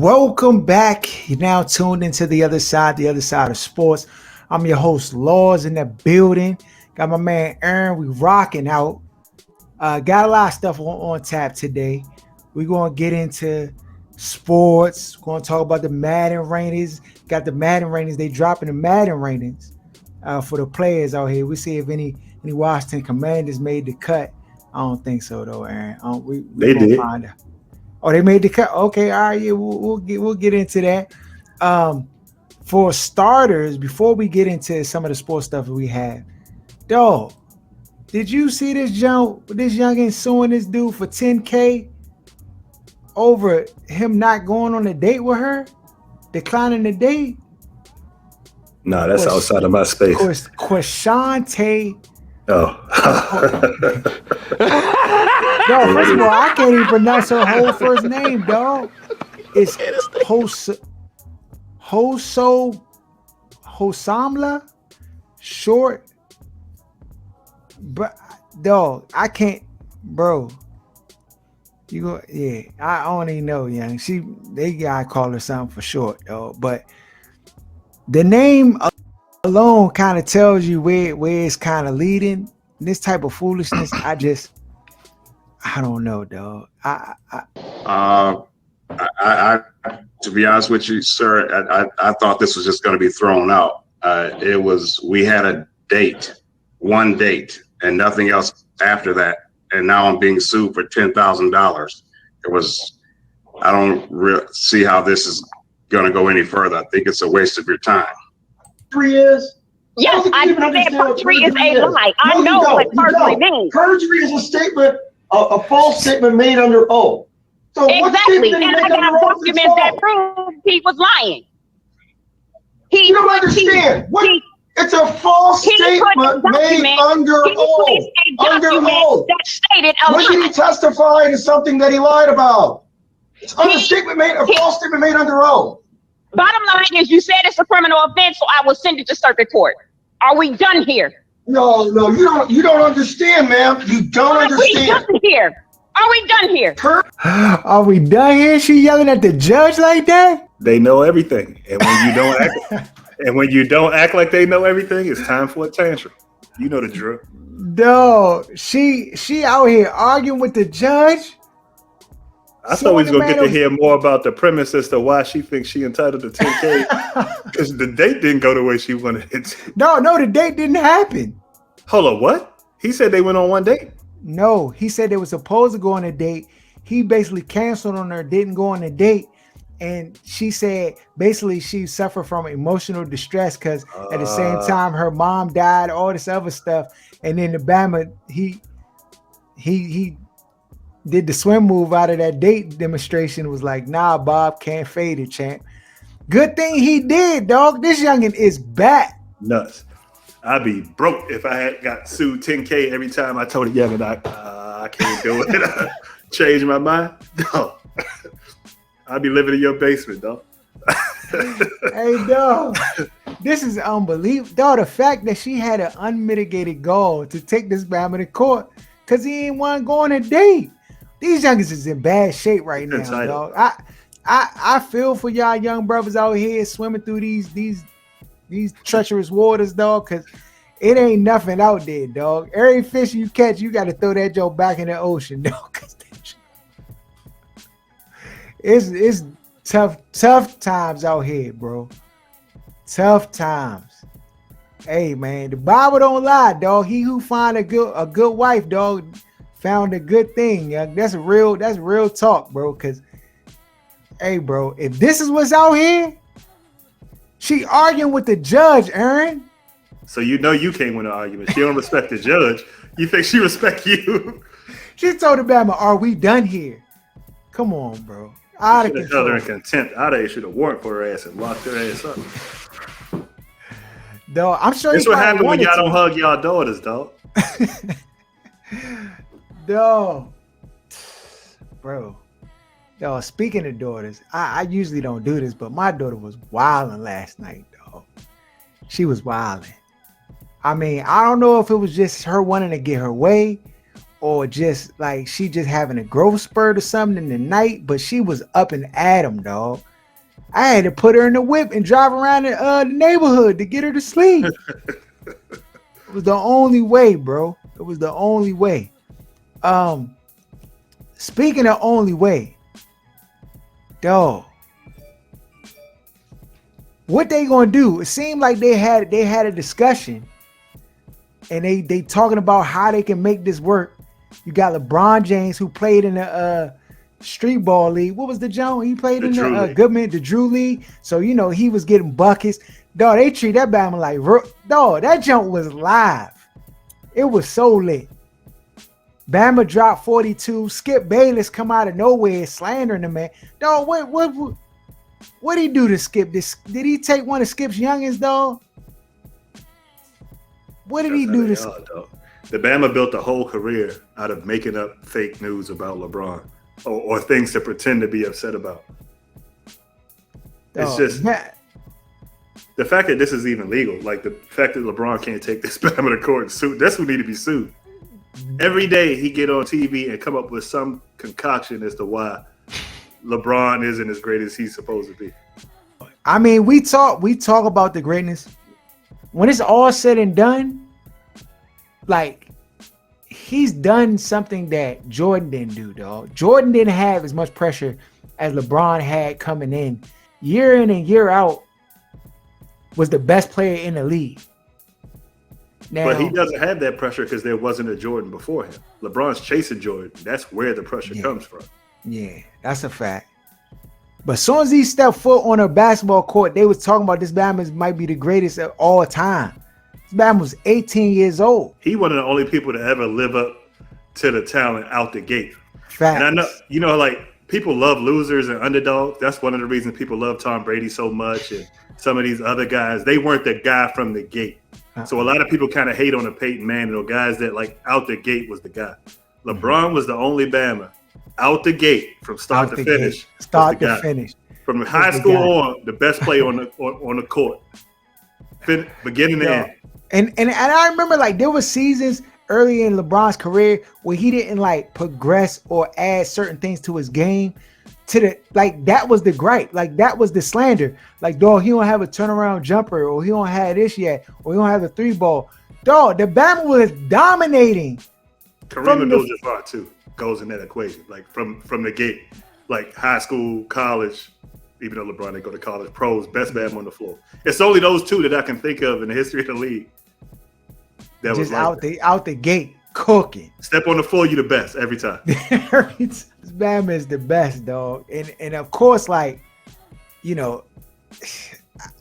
Welcome back. You're now tuned into the other side of sports. I'm your host, Laws, in the building. Got my man Aaron. We rocking out. Got a lot of stuff on tap today. We're going to get into sports. We're going to talk about the Madden ratings. Got the Madden ratings. They dropping the Madden ratings for the players out here. We see if any Washington Commanders made the cut. I don't think so, though, Aaron. They did. Find out. Oh, they made the cut. Okay, all right. Yeah, we'll get into that. For starters, before we get into some of the sports stuff that we have, dog, did you see this youngin suing this dude for $10K over him not going on a date with her, declining the date? No, that's outside of my space. Quashante. Oh. No, first of all, I can't even pronounce her whole first name, dog. It's Hosamla, short. But dog, I can't, bro. You go, yeah. I don't even know, young. They gotta call her something for short, dog. But the name alone kind of tells you where it's kind of leading. This type of foolishness, I don't know, dog. To be honest with you, sir, I thought this was just going to be thrown out. We had a date, one date, and nothing else after that. And now I'm being sued for $10,000. I don't see how this is going to go any further. I think it's a waste of your time. Is? Yes, I said perjury is a lie. I know what perjury means. Perjury is a statement, a false statement made under oath. So exactly, and I got documents that prove he was lying. You don't understand. It's a false statement made under oath. Under oath. That stated a when lie. did he testify to something that he lied about? It's a false statement made under oath. Bottom line is, you said it's a criminal offense, so I will send it to circuit court. Are we done here? No, you don't understand, ma'am. You don't understand. Are we done here? Are we done here? Are we done here? She yelling at the judge like that? They know everything, and when you don't act like they know everything, it's time for a tantrum. You know the drill. No, she out here arguing with the judge. I thought we was gonna get to hear more about the premise as to why she thinks she entitled to $10K, because the date didn't go the way she wanted it. No, the date didn't happen. Hold on, what? He said they went on one date. No, he said they were supposed to go on a date. He basically canceled on her, didn't go on a date. And she said basically she suffered from emotional distress because at the same time her mom died, all this other stuff. And then the Bama, he did the swim move out of that date demonstration, was like, nah, Bob, can't fade it, champ. Good thing he did, dog. This youngin is back. Nuts. I'd be broke if I had got sued $10K every time I told a youngin I can't do it. Change my mind? No. I'd be living in your basement, dog. Hey, dog. This is unbelievable. Dog, the fact that she had an unmitigated goal to take this Bama to court because he ain't want to go on a date. These youngins is in bad shape right now, dog. I feel for y'all young brothers out here swimming through these treacherous waters, dog, because it ain't nothing out there, dog. Every fish you catch, you got to throw that joke back in the ocean, dog. It's tough times out here, bro. Tough times. Hey, man, the Bible don't lie, dog. He who find a good wife, dog, found a good thing. That's real talk, bro. Cause, hey, bro, if this is what's out here, she arguing with the judge, Aaron. So you know you can't win an argument. She don't respect the judge. You think she respect you? She told the Bama, "Are we done here?" Come on, bro. Out of control. Held her in contempt. I'd have issued a warrant for her ass and locked her ass up. Dog, I'm sure that's what happened when y'all don't hug y'all daughters, dog. Dog, bro. Yo, speaking of daughters, I usually don't do this, but my daughter was wilding last night, dog. She was wilding. I mean, I don't know if it was just her wanting to get her way or just like she just having a growth spurt or something in the night, but she was up and at him, dog. I had to put her in the whip and drive around the neighborhood to get her to sleep. It was the only way, bro. It was the only way. Speaking of only way, dog, what they gonna do? It seemed like they had a discussion, and they talking about how they can make this work. You got LeBron James, who played in the street ball league. What was the Jones? He played in the Goodman, the Drew League. So you know he was getting buckets. Dog, they treat that Bama like dog. That jump was live. It was so lit. Bama dropped 42. Skip Bayless come out of nowhere slandering the man. Dog, what did he do to Skip? Did he take one of Skip's youngins, dog? What did he do to Skip? The Bama built a whole career out of making up fake news about LeBron or things to pretend to be upset about. It's just the fact that this is even legal, like the fact that LeBron can't take this Bama to court and sue, that's who need to be sued. Every day he get on TV and come up with some concoction as to why LeBron isn't as great as he's supposed to be. I mean, we talk about the greatness. When it's all said and done, like he's done something that Jordan didn't do, dog. Jordan didn't have as much pressure as LeBron had coming in. Year in and year out, was the best player in the league. Now, but he doesn't have that pressure because there wasn't a Jordan before him. LeBron's chasing Jordan. That's where the pressure comes from. Yeah, that's a fact. But as soon as he stepped foot on a basketball court, they was talking about this Bama might be the greatest of all time. This Bama was 18 years old. He one of the only people to ever live up to the talent out the gate. Facts. And I know, like people love losers and underdogs. That's one of the reasons people love Tom Brady so much and some of these other guys. They weren't the guy from the gate. So a lot of people kind of hate on the Peyton Manning or guys that like out the gate was the guy. LeBron was the only Bama out the gate from start to finish. Start to finish. From high school on, the best player on the court. Beginning to end. And I remember like there were seasons early in LeBron's career where he didn't like progress or add certain things to his game. That was the gripe. Like that was the slander. Like, dog, he don't have a turnaround jumper, or he don't have this yet, or he don't have a 3-ball. Dog, the Bama was dominating. Kareem Abdul-Jabbar too goes in that equation. Like from the gate, like high school, college, even though LeBron didn't go to college, pros, best Bama on the floor. It's only those two that I can think of in the history of the league. That just was out the gate cooking. Step on the floor, you the best every time. This Bama is the best, dog. And of course, like, you know,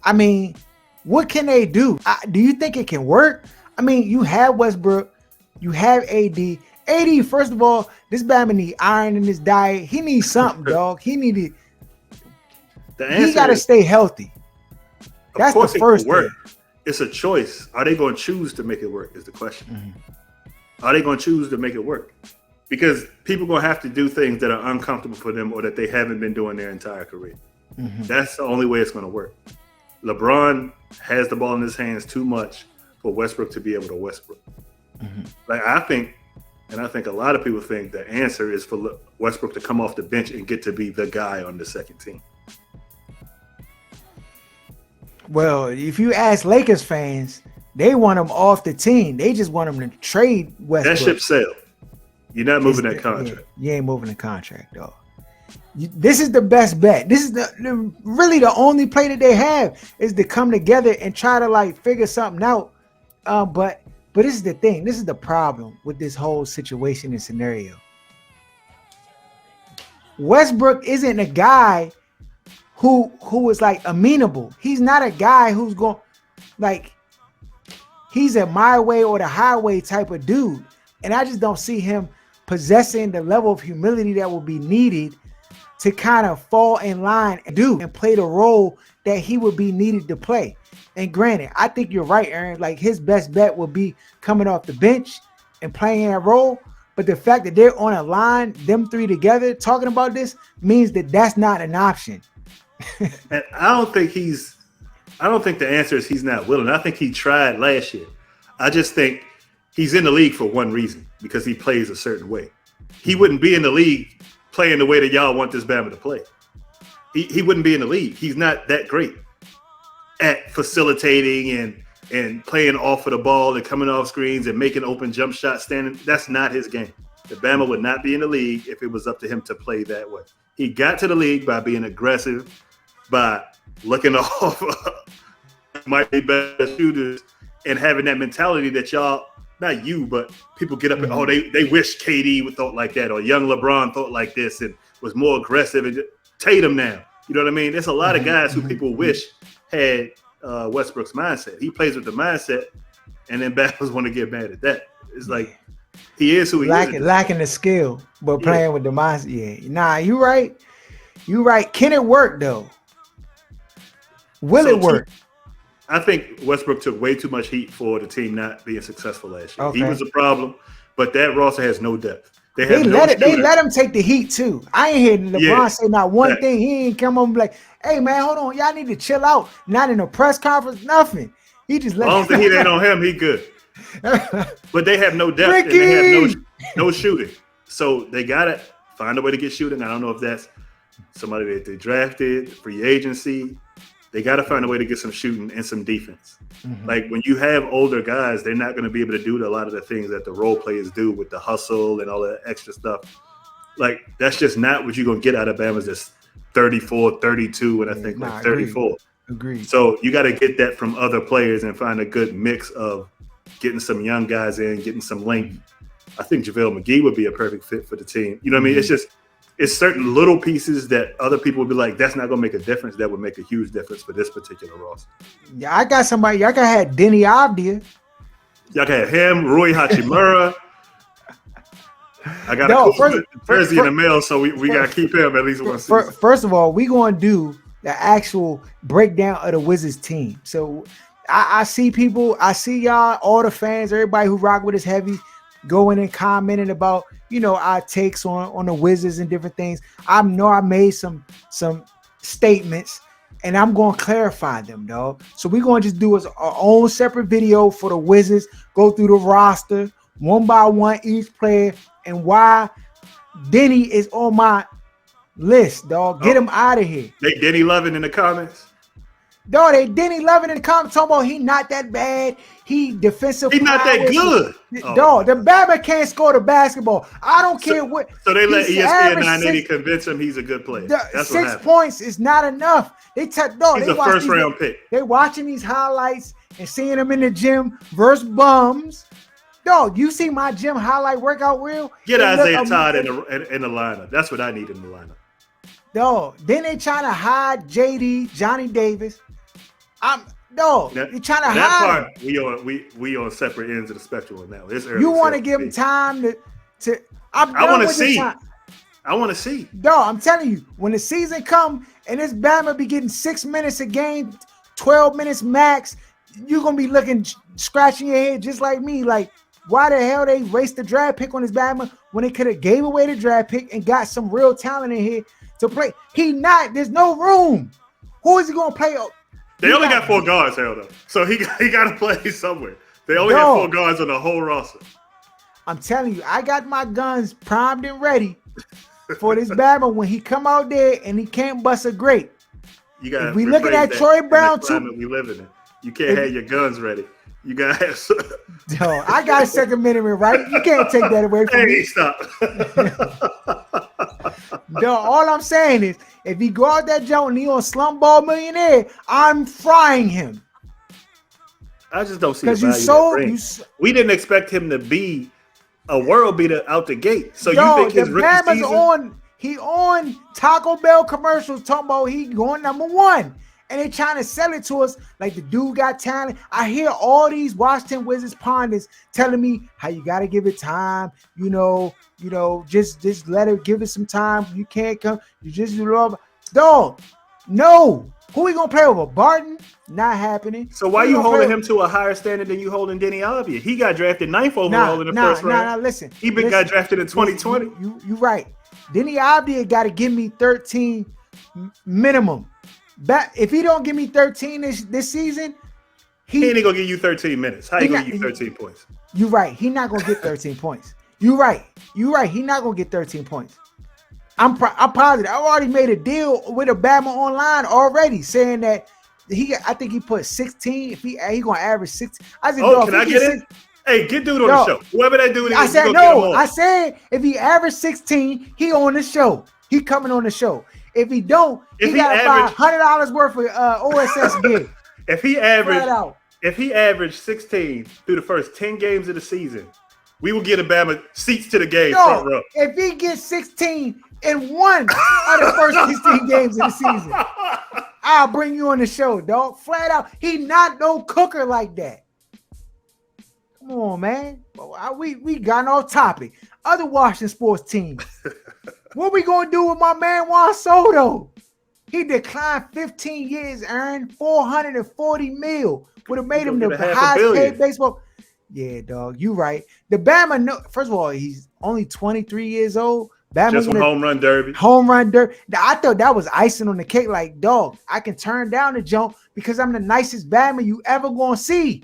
I mean, what can they do? Do you think it can work? I mean, you have Westbrook, you have AD. AD, first of all, this Bama need iron in his diet. He needs something, dog. He got to stay healthy. That's the first thing. It's a choice. Are they going to choose to make it work is the question. Mm-hmm. Are they going to choose to make it work? Because people are going to have to do things that are uncomfortable for them or that they haven't been doing their entire career. Mm-hmm. That's the only way it's going to work. LeBron has the ball in his hands too much for Westbrook to be able to Westbrook. Mm-hmm. Like I think a lot of people think the answer is for Westbrook to come off the bench and get to be the guy on the second team. Well, if you ask Lakers fans, they want him off the team. They just want him to trade Westbrook. That ship sailed. You're not moving that contract. You ain't moving the contract, dog. This is the best bet. This is really the only play that they have is to come together and try to like figure something out. But this is the thing. This is the problem with this whole situation and scenario. Westbrook isn't a guy who is like amenable. He's not a guy who's going like he's a my way or the highway type of dude. And I just don't see him possessing the level of humility that will be needed to kind of fall in line and play the role that he would be needed to play. And granted, I think you're right, Aaron. Like his best bet would be coming off the bench and playing that role. But the fact that they're on a line, them three together talking about this means that that's not an option. And I don't think the answer is he's not willing. I think he tried last year. I just think he's in the league for one reason, because he plays a certain way. He wouldn't be in the league playing the way that y'all want this Bama to play. He wouldn't be in the league. He's not that great at facilitating and playing off of the ball and coming off screens and making open jump shots standing. That's not his game. The Bama would not be in the league if it was up to him to play that way. He got to the league by being aggressive, by looking off might be better shooters and having that mentality that y'all, not you, but people get up and, they wish KD would thought like that, or young LeBron thought like this and was more aggressive. And Tatum now, you know what I mean? There's a lot of guys who people wish had Westbrook's mindset. He plays with the mindset, and then Bama's want to get mad at that. It's like he is who he is. Lacking the skill, but playing with the mindset. Yeah. Nah, you right. You right. Can it work though? Will it work? I think Westbrook took way too much heat for the team not being successful last year. Okay. He was a problem, but that roster has no depth. They let him take the heat too. I ain't heard LeBron say not one thing. He ain't come on like, hey man, hold on, y'all need to chill out. Not in a press conference, nothing. He just let. As long as the heat ain't on him, he good. But they have no depth and they have no shooting. So they gotta find a way to get shooting. I don't know if that's somebody that they drafted, free agency. They got to find a way to get some shooting and some defense. Mm-hmm. Like when you have older guys, they're not going to be able to do a lot of the things that the role players do with the hustle and all that extra stuff. Like that's just not what you're going to get out of Bama's just 34, 32, and I think like 34. Agreed. So you got to get that from other players and find a good mix of getting some young guys in, getting some length. I think JaVale McGee would be a perfect fit for the team. You know what I mean? It's certain little pieces that other people would be like, that's not going to make a difference. That would make a huge difference for this particular roster. Yeah, I got somebody. Y'all can have Denny Avdia. Y'all can have him, Rui Hachimura. I got a jersey in the mail, so we got to keep him at least one season. First of all, we going to do the actual breakdown of the Wizards team. So I see people, I see y'all, all the fans, everybody who rock with us heavy, going and commenting about, you know, our takes on the Wizards and different things. I know I made some statements and I'm going to clarify them, dog. So we're going to just do our own separate video for the Wizards, go through the roster one by one, each player, and why Denny is on my list, dog. Get him out of here. They Denny loving in the comments. Dog, they Denny loving in the comments talking about he not that bad. He defensive. He not that good. Dog, the Bama can't score the basketball. I don't care what. So they let ESPN 980 convince him he's a good player. That's 6 points is not enough. He's a first round pick. They watching these highlights and seeing him in the gym versus bums. Dog, you see my gym highlight workout reel? Get Isaiah Todd in the lineup. That's what I need in the lineup. Dog, then they trying to hide JD, Johnny Davis. You're trying to hide that part. We on separate ends of the spectrum now. You want to give him time to. I want to see. I want to see. Dog, I'm telling you, when the season come and this Bama be getting 6 minutes a game, 12 minutes max, you're gonna be looking, scratching your head just like me. Like, why the hell they waste the draft pick on this Bama when they could have gave away the draft pick and got some real talent in here to play? There's no room. Who is he gonna play? They only got 4 guards, though. So he got to play somewhere. They only have 4 guards on the whole roster. I'm telling you, I got my guns primed and ready for this Bama when he come out there and he can't bust a grape. You got. We looking at Troy Brown too. We live in it. You can't have your guns ready. You got to have. Yo, I got a Second Amendment, right? You can't take that away from me. Hey, stop. No, all I'm saying is, if he go out that joint and he on Slumball Millionaire, I'm frying him. I just don't see because we didn't expect him to be a world beater out the gate. So you think his rookie season? He on Taco Bell commercials talking about he going #1. And they trying to sell it to us like the dude got talent. I hear all these Washington Wizards pundits telling me how you got to give it time. Just let it, give it some time. You can't come. You just love. Dog, no. Who we going to play over? Barton? Not happening. So why you holding him to a higher standard than you holding Denny Avdia? He got drafted 9th overall in the first round. Listen. Got drafted in 2020. You right. Denny Avdia got to give me 13 minimum. If he don't give me 13 this season, He ain't gonna give you 13 minutes. How you gonna give you 13 points? You right. He not gonna get 13 points. You right. He not gonna get 13 points. I'm positive. I already made a deal with Bama online already, saying that I think he put 16. If he gonna average 16. I said, can I get it? Hey, get dude on the show. Whoever that dude is, I said no. I said if he averaged 16, he on the show. He coming on the show. If he don't, he got about $100 worth of OSS gig. If he averaged 16 through the first 10 games of the season, we will get Bama seats to the game front row. If he gets 16 in one of the first 16 games of the season, I'll bring you on the show, dog. Flat out. He not no cooker like that. Come on, man. We got off topic. Other Washington sports teams. What we gonna do with my man Juan Soto? He declined 15 years, earned $440 million. Would have made him the highest paid baseball. Yeah, dog. You right. The Bama, first of all, he's only 23 years old. Bama just won home run derby. Home run derby. I thought that was icing on the cake. Like, dog, I can turn down the jump because I'm the nicest Bama you ever gonna see.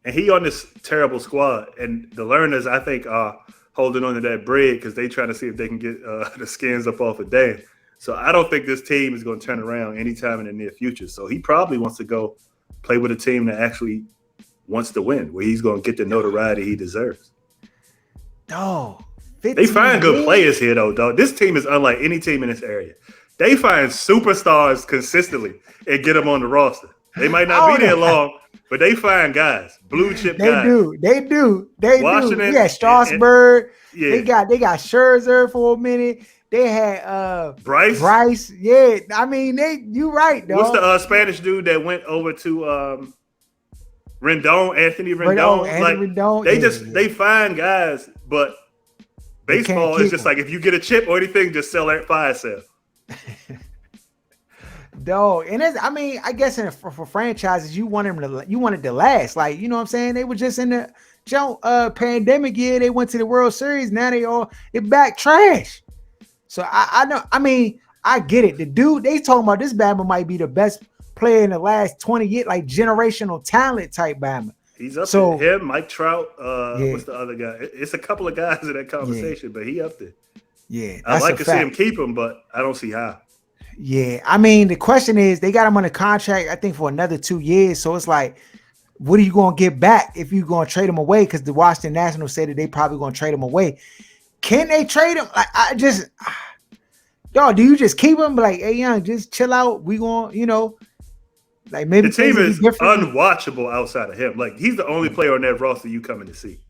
And he on this terrible squad. And the learners, I think, are holding on to that bread because they trying to see if they can get the skins up off of Dan. So I don't think this team is going to turn around anytime in the near future. So he probably wants to go play with a team that actually wants to win, where he's going to get the notoriety he deserves. Dog. They find good players here, though, dog. This team is unlike any team in this area. They find superstars consistently and get them on the roster. They might not be there long, but they find guys, blue chip guys. They do. Washington, Yeah, Strasburg. Yeah. They got Scherzer for a minute. They had Bryce. Yeah, I mean, you right, dog. What's the Spanish dude that went over to Rendon, Anthony Rendon? Rendon. They find guys, but baseball is just like if you get a chip or anything, just sell that fire sale. Dog, and I guess for franchises, you wanted to last. Like, you know what I'm saying? They were just in the pandemic year. They went to the World Series. Now they're back trash. So I know. I mean, I get it. The dude they talking about, this Bama might be the best player in the last 20 years, like generational talent type Bama. He's up there. Him, Mike Trout. What's the other guy? It's a couple of guys in that conversation, but he up there. Yeah, I'd like to see him keep him, but I don't see how. Yeah, I mean, the question is, they got him on a contract, I think, for another 2 years. So it's like, what are you going to get back if you're going to trade him away? Because the Washington Nationals said that they probably going to trade him away. Can they trade him? Like, dog, do you just keep him? Like, hey, young, just chill out. We going, like maybe the team is unwatchable outside of him. Like, he's the only player on that roster you coming to see.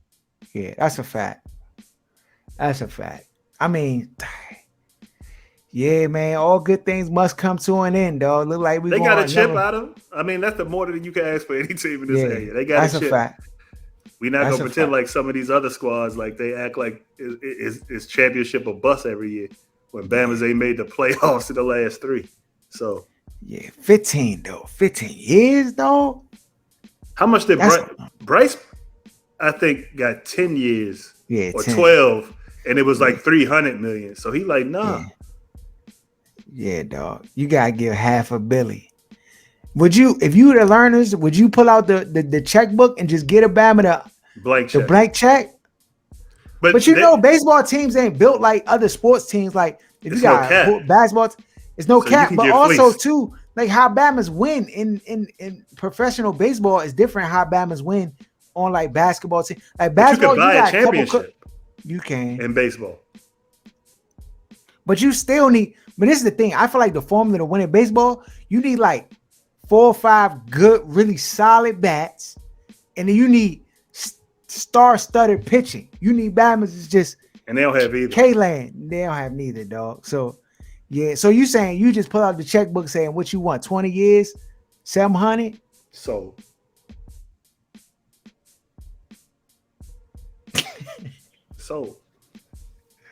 Yeah, that's a fact. I mean, yeah, man, all good things must come to an end, dog. Look like they got a chip out of him. I mean, that's the more than you can ask for any team in this area. They got a chip. Fact. We're not gonna pretend like some of these other squads, like they act like it's championship or bust every year. When Bama's ain't made the playoffs in the last 3. So yeah, 15 years though. How much did Bryce? I think got 10 years, or 10. 12, and it was like 300 million. So he like, nah. Yeah, dog. You gotta give half a billy. Would you, if you were the learners, would you pull out the checkbook and just get a Bama the blank check? But baseball teams ain't built like other sports teams. Like if you got basketball, it's no cap. But also too, like how Bama's win in professional baseball is different. How Bama's win on like basketball team. Like basketball, you can buy a championship. You can in baseball, but you still need. But this is the thing. I feel like the formula to win in baseball, you need like 4 or 5 good, really solid bats, and then you need star-studded pitching. You need Bama's is just and they don't have either. K-Land, they don't have neither, dog. So yeah. So you saying you just pull out the checkbook saying what you want? 20 years, 700. So.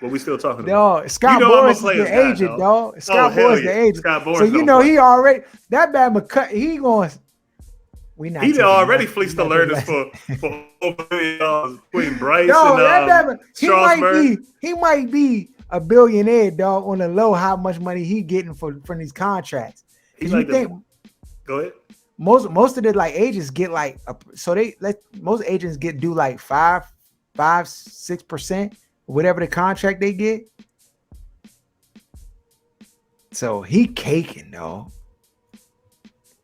What we still talking about? Dog, Scott Boras is the agent, dog. Scott Boras the agent. Scott Boras so he already that Bama cut. He going. He already fleeced the learners for over $1 billion between Bryce and Strasburg. He might be a billionaire, dog, on the low. How much money he getting from these contracts? Go ahead. most of the like agents get like most agents do like 6%, whatever the contract they get. So he caking though.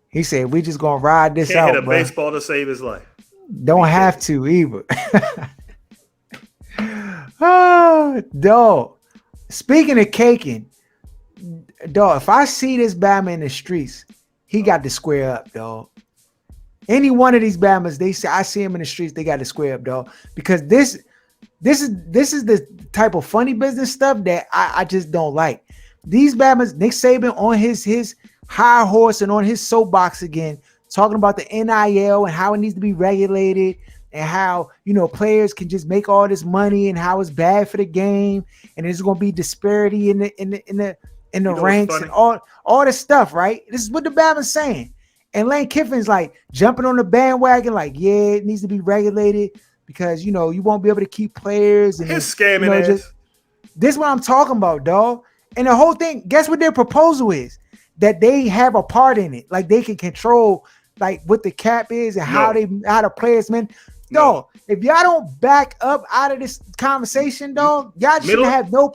He said we just gonna ride this Can't out. hit a baseball to save his life. Don't have to either. Oh, dog. Speaking of caking, dog, if I see this Bama in the streets, he got to square up, dog. Any one of these Bamas, I see him in the streets, they got to square up, dog. Because this is the type of funny business stuff that I just don't like. These Bamas, Nick Saban on his high horse and on his soapbox again, talking about the NIL and how it needs to be regulated and how, players can just make all this money and how it's bad for the game and there's going to be disparity in the ranks and all this stuff, right? This is what the Bama's saying. And Lane Kiffin's like jumping on the bandwagon like, yeah, it needs to be regulated because, you won't be able to keep players. And his scamming ass. This is what I'm talking about, dog. And the whole thing, guess what their proposal is? That they have a part in it. Like they can control like what the cap is and how the players, man. Dog, if y'all don't back up out of this conversation, dog, y'all shouldn't have no.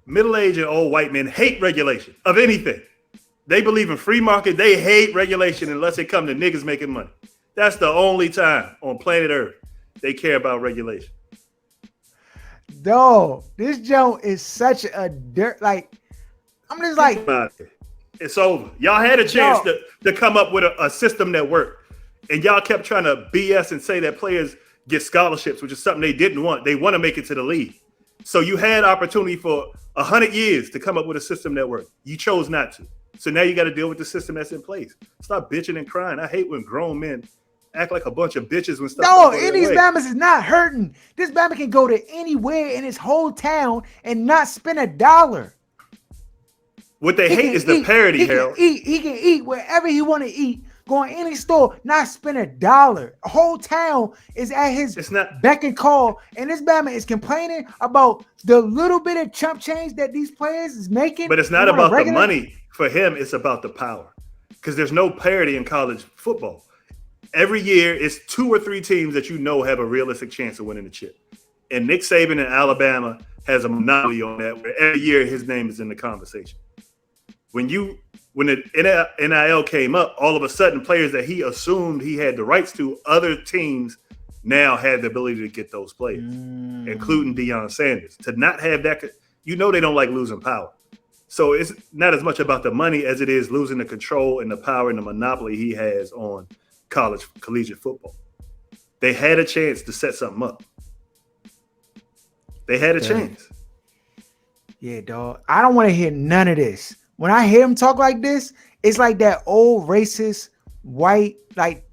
Middle-aged and old white men hate regulation of anything. They believe in free market. They hate regulation unless it come to niggas making money. That's the only time on planet Earth they care about regulation. Dog, this joke is such a dirt. Like, I'm just like, it's over. Y'all had a chance to come up with a system that worked. And y'all kept trying to BS and say that players get scholarships, which is something they didn't want. They want to make it to the league. So you had opportunity for 100 years to come up with a system that worked. You chose not to. So now you got to deal with the system that's in place. Stop bitching and crying. I hate when grown men act like a bunch of bitches when stuff. No, any of these Bamas is not hurting. This Bama can go to anywhere in his whole town and not spend $1. What they hate is the parity, Harold. He can eat wherever he want to eat. Go in any store, not spend $1. A whole town is at his beck and call, and this Bama is complaining about the little bit of chump change that these players is making. But it's not about the money for him; it's about the power. Because there's no parity in college football. Every year, it's 2 or 3 teams that have a realistic chance of winning the chip. And Nick Saban in Alabama has a monopoly on that, where every year his name is in the conversation. When the NIL came up, all of a sudden players that he assumed he had the rights to, other teams now had the ability to get those players, including Deion Sanders. To not have that, they don't like losing power. So it's not as much about the money as it is losing the control and the power and the monopoly he has on collegiate football. They had a chance to set something up. They had a chance. Yeah, dog. I don't want to hear none of this. When I hear him talk like this, it's like that old racist white like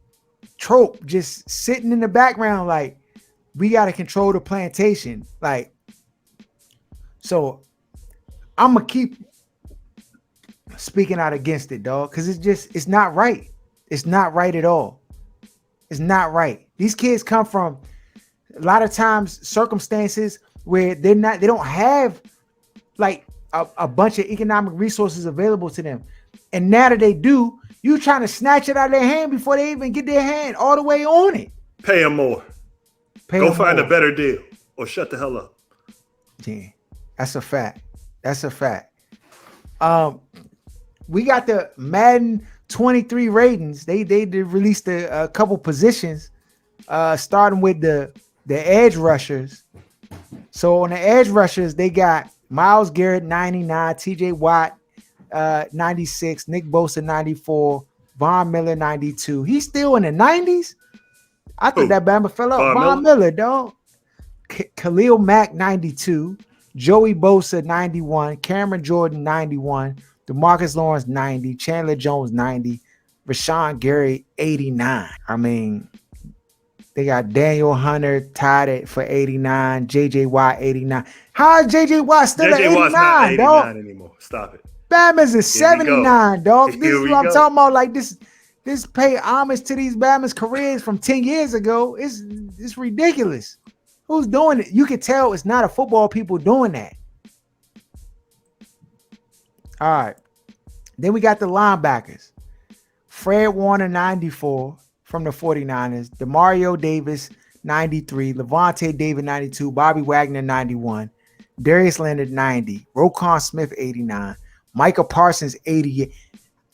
trope just sitting in the background. Like, we got to control the plantation. Like, so I'm going to keep speaking out against it, dog, because it's not right. It's not right at all. It's not right. These kids come from a lot of times circumstances where they don't have like a bunch of economic resources available to them. And now that they do, you trying to snatch it out of their hand before they even get their hand all the way on it. Pay them more. Go find a better deal or shut the hell up. Yeah, that's a fact. That's a fact. We got the Madden 23 ratings. They released a couple positions, starting with the edge rushers. So on the edge rushers, they got Myles Garrett 99, TJ Watt 96, Nick Bosa 94, Von Miller 92. He's still in the 90s. I think that Bama fell up. Von Miller, dog. Khalil Mack 92, Joey Bosa 91, Cameron Jordan 91, DeMarcus Lawrence 90, Chandler Jones 90, Rashawn Gary 89. I mean, they got Daniel Hunter tied for 89, JJ Watt 89. How is JJ Watt still at 89, not 89 dog? Anymore. Stop it. Bama's at 79, dog. This is what I'm talking about. Like this pay homage to these Bama's careers from 10 years ago. It's ridiculous. Who's doing it? You can tell it's not a football people doing that. All right. Then we got the linebackers. Fred Warner, 94 from the 49ers. DeMario Davis, 93. Levante David, 92. Bobby Wagner, 91. Darius Leonard, 90. Roquan Smith, 89. Micah Parsons, 88.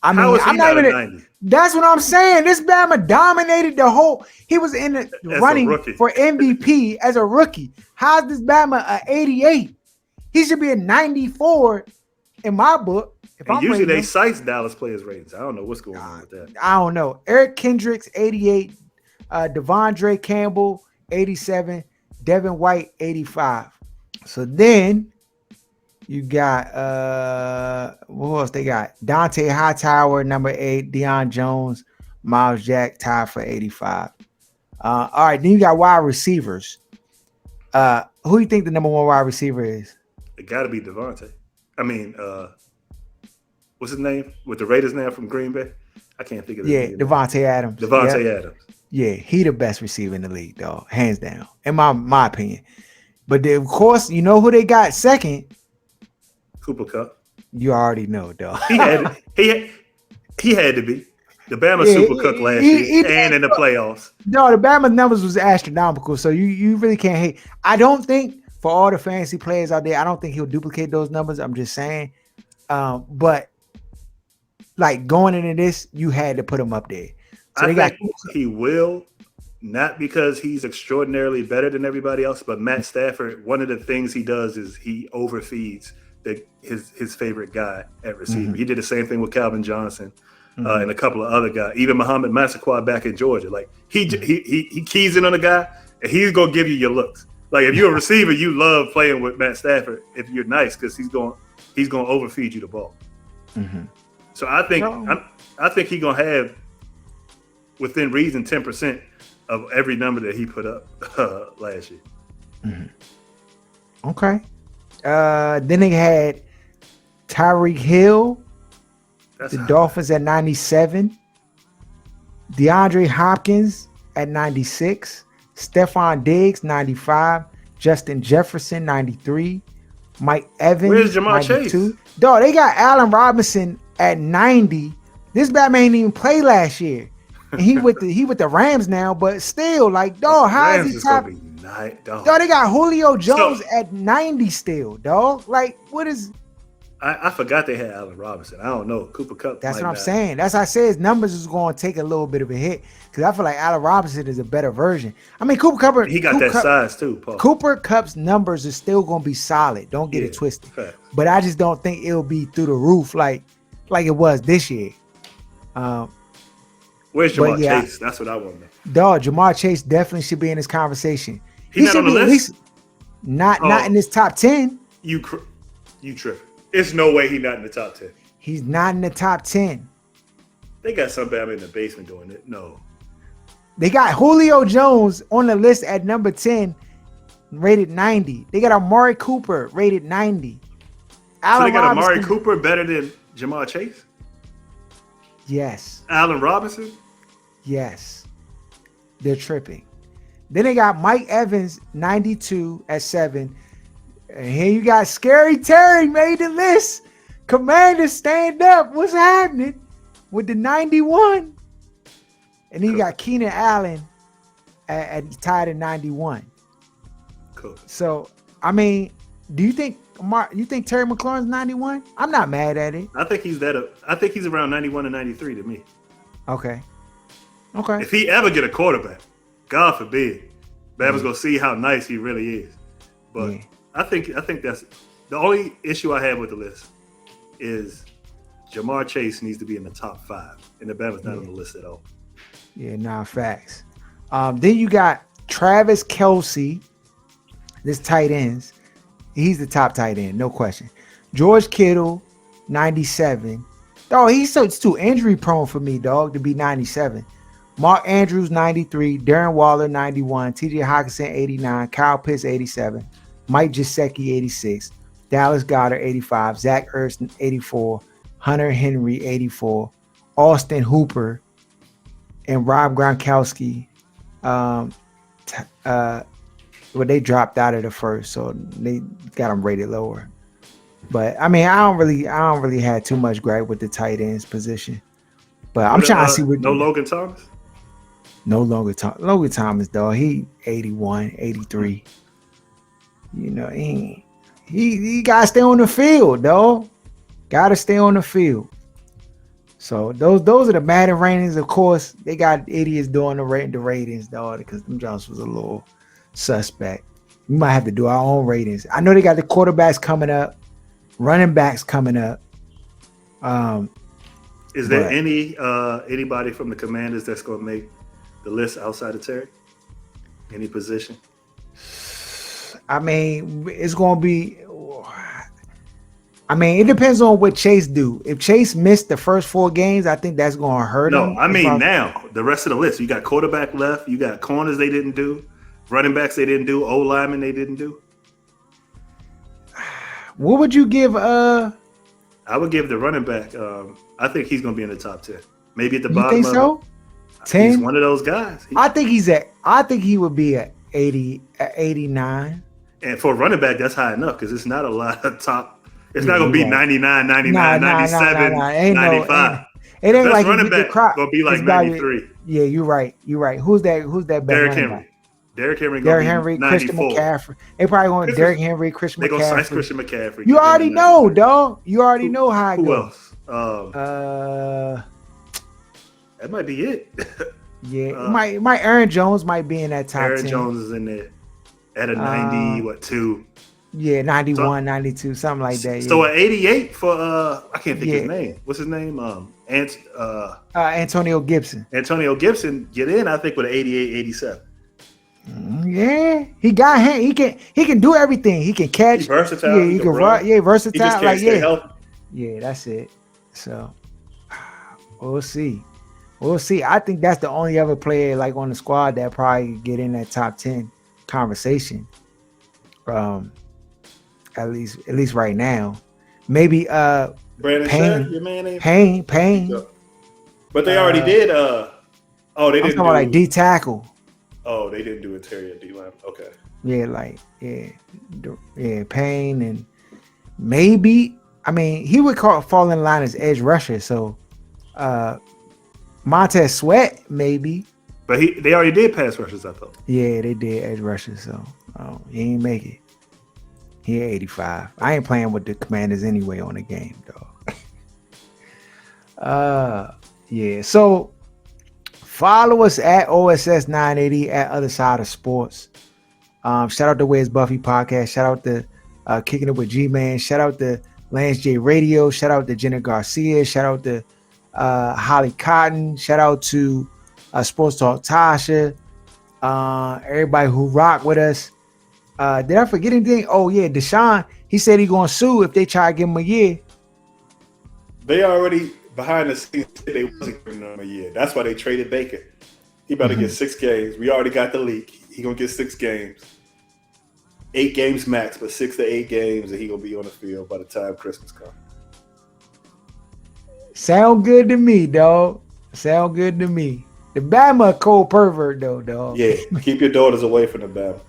I mean, How is he I'm not not a even. 90? That's what I'm saying. This Bama dominated the whole. He was in the As a running rookie. for MVP as a rookie. How's this Bama a 88? He should be a 94 in my book. If And I'm usually rating they him. cite Dallas players' ratings. I don't know what's going on with that. I don't know. Eric Kendricks, 88. Devondre Campbell, 87. Devin White, 85. So then you got who else they got? Dante Hightower, number 8. Deion Jones, Miles Jack, tied for 85. All right, then you got wide receivers. Who do you think the number 1 wide receiver is? It got to be Devontae. I mean, what's his name? With the Raiders now from Green Bay? I can't think of Yeah, name. Devontae Adams. Devontae Yeah. Adams. Yeah, he the best receiver in the league, dog, hands down, in my opinion. But then, of course, you know who they got second? Cooper Kupp. You already know, dog. He had to be. The Bama Super Cook last year and in the playoffs. No, the Bama numbers was astronomical, so you really can't hate. I don't think for all the fantasy players out there, I don't think he'll duplicate those numbers. I'm just saying. But like going into this, you had to put him up there. So I think he will, not because he's extraordinarily better than everybody else, but Matt Stafford, one of the things he does is he overfeeds his favorite guy at receiver. Mm-hmm. He did the same thing with Calvin Johnson. And a couple of other guys, even Muhammad Massaquoi back in Georgia. Like he keys in on a guy, and he's gonna give you your looks. Like if you're a receiver, you love playing with Matt Stafford if you're nice because he's gonna overfeed you the ball. Mm-hmm. So I think he's gonna have within reason 10% of every number that he put up last year. Mm-hmm. Okay. Then they had Tyreek Hill. The Dolphins at 97. DeAndre Hopkins at 96. Stephon Diggs, 95. Justin Jefferson, 93. Mike Evans, where's Jamar 92. Chase? Dog, they got Allen Robinson at 90. This Batman ain't even play last year. And he with the Rams now, but still, like, dog, how is he top? Dog, they got Julio Jones at 90 still, dog. Like, what is... I forgot they had Allen Robinson. I don't know. Cooper Kupp. That's what I'm saying. That's why I say his numbers is going to take a little bit of a hit because I feel like Allen Robinson is a better version. I mean, Cooper Kupp. He got that size too, Paul. Cooper Kupp's numbers are still going to be solid. Don't get it twisted. Fact. But I just don't think it'll be through the roof like it was this year. Where's Jamar Chase? That's what I want to know. Dog, Jamar Chase definitely should be in this conversation. He should be at least not in this top 10. You tripping. There's no way he's not in the top 10. He's not in the top 10. They got some Bama in the basement doing it. No. They got Julio Jones on the list at number 10, rated 90. They got Amari Cooper, rated 90. So they got Amari Cooper better than Jamar Chase? Yes. Allen Robinson? Yes. They're tripping. Then they got Mike Evans, 92 at 7. And here you got Scary Terry made the list. Commander, stand up. What's happening with the 91? And then you got Keenan Allen tied at 91. Cool. So, I mean, do you think Terry McLaurin's 91? I'm not mad at it. I think he's around 91 and 93 to me. Okay. If he ever get a quarterback, God forbid, Bama's gonna see how nice he really is. But I think that's the only issue I have with the list is Jamar Chase needs to be in the top 5, and the Bama's not on the list at all. Yeah, facts. Then you got Travis Kelce, this tight ends. He's the top tight end, no question. George Kittle, 97. Oh, it's too injury prone for me, dog, to be 97. Mark Andrews, 93. Darren Waller, 91. TJ Hawkinson, 89. Kyle Pitts, 87. Mike Gesicki, 86. Dallas Goedert, 85. Zach Ertz, 84. Hunter Henry, 84. Austin Hooper and Rob Gronkowski. They dropped out of the first, so they got them rated lower. But I mean, I don't really have too much gripe with the tight ends position. But I'm trying to see what no Logan Thomas. No Logan Thomas, dog. He 81, 83. You know, he gotta stay on the field, dog. Gotta stay on the field. So those are the Madden ratings. Of course, they got idiots doing the ratings, dog, because them Jones was a little suspect. We might have to do our own ratings. I know they got the quarterbacks coming up, running backs coming up. Is there anybody from the Commanders that's going to make the list outside of Terry? Any position? I mean, it's going to be. I mean, it depends on what Chase do. If Chase missed the first 4 games, I think that's going to hurt him. No, I mean now the rest of the list. You got quarterback left. You got corners they didn't do, running backs they didn't do, O linemen they didn't do. What would you give? I would give the running back. I think he's going to be in the top 10. Maybe at the bottom. You think so? 10. He's one of those guys. I think he would be at 80, at 89. And for a running back, that's high enough because it's not a lot of top. It's not going to be 99, 99, 97, 95. It ain't like running back going to be like 93. Yeah, you're right. Who's that? Derrick Henry. Derrick Henry, Christian McCaffrey. They probably going Derrick Henry, Christian McCaffrey. They're going to sign Christian McCaffrey. You already know, dog. You already know how it goes. Who else? That might be it. Yeah, my Aaron Jones might be in that top 10. Aaron Jones is in there at a 92. Yeah, 91, 92, something like that. Yeah. So at 88 for I can't think his name. What's his name? Antonio Gibson. Antonio Gibson get in, I think, with an 88, 87. Yeah, he can do everything. He can catch. He's versatile. Yeah, he can run. Yeah, versatile. He just can't stay healthy. Yeah, that's it. So we'll see. I think that's the only other player like on the squad that probably get in that top 10 conversation. At least right now. Maybe Brandon Payne. Scherf, your man ain't Payne. But they already did they didn't do like D tackle. Oh, they didn't do interior D line. Okay. Yeah, Payne, and maybe, I mean, he would fall in line as edge rusher, so Montez Sweat maybe. But they already did pass rushers, I thought. Yeah, they did edge rushers, so he ain't make it. He 85. I ain't playing with the Commanders anyway on the game, dog. Yeah. So follow us at OSS 980 at Other Side of Sports. Shout out to Where's Buffy podcast. Shout out to Kicking It with G-Man. Shout out to Lance J Radio. Shout out to Jenna Garcia. Shout out to Holly Cotton. Shout out to Sports Talk Tasha. Everybody who rock with us. Did I forget anything? Oh yeah, Deshaun. He said he gonna sue if they try to give him a year. They already behind the scenes said they wasn't giving him a year. That's why they traded Baker. He about to get 6 games. We already got the leak. He gonna get 6 games. 8 games max, but 6 to 8 games, and he gonna be on the field by the time Christmas comes. Sound good to me, dog. Sound good to me. The Bama a cold pervert though, dog. Yeah, keep your daughters away from the Bama.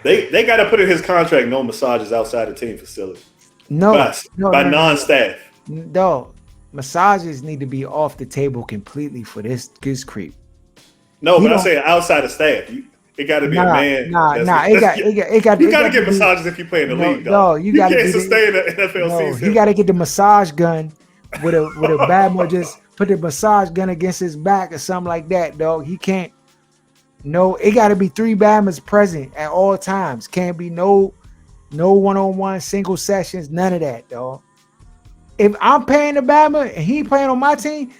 They got to put in his contract no massages outside the team facility. No, non-staff. No, massages need to be off the table completely for this creep. No, but I'm saying outside of staff. It got to be a man. It got. You got to get massages if you play in the league, though. You can't sustain an NFL season. You got to get the massage gun with a Bama. Just put the massage gun against his back or something like that, dog. He can't. No, it got to be 3 Bamas present at all times. Can't be no one-on-one single sessions. None of that, dog. If I'm paying the Bama and he playing on my team,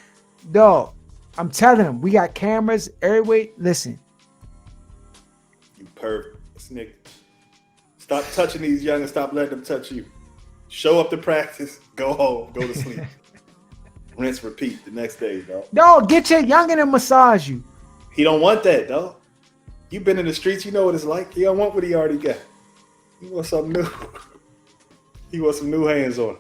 dog, I'm telling him we got cameras everywhere. Listen, you pervert, nigga. Stop touching these young and stop letting them touch you. Show up to practice, go home, go to sleep. Rinse, repeat the next day, dog. Dog, get your youngin' to massage you. He don't want that, dog. You've been in the streets, you know what it's like. He don't want what he already got. He wants something new. He wants some new hands on him.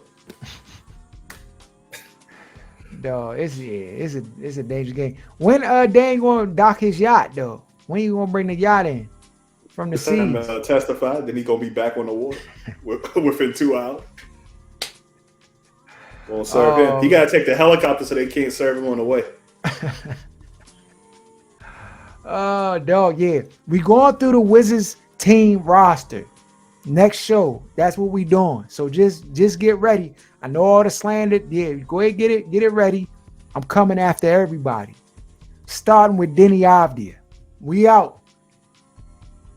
Dog, it's a dangerous game. When Dan gonna dock his yacht though? When you gonna bring the yacht in from the sea? Testify, then he gonna be back on the water within 2 hours. Won't serve him. He got to take the helicopter so they can't serve him on the way. Dog, yeah. We going through the Wizards team roster. Next show, that's what we doing. So just get ready. I know all the slander. Yeah, go ahead, get it ready. I'm coming after everybody. Starting with Denny Avdia. We out.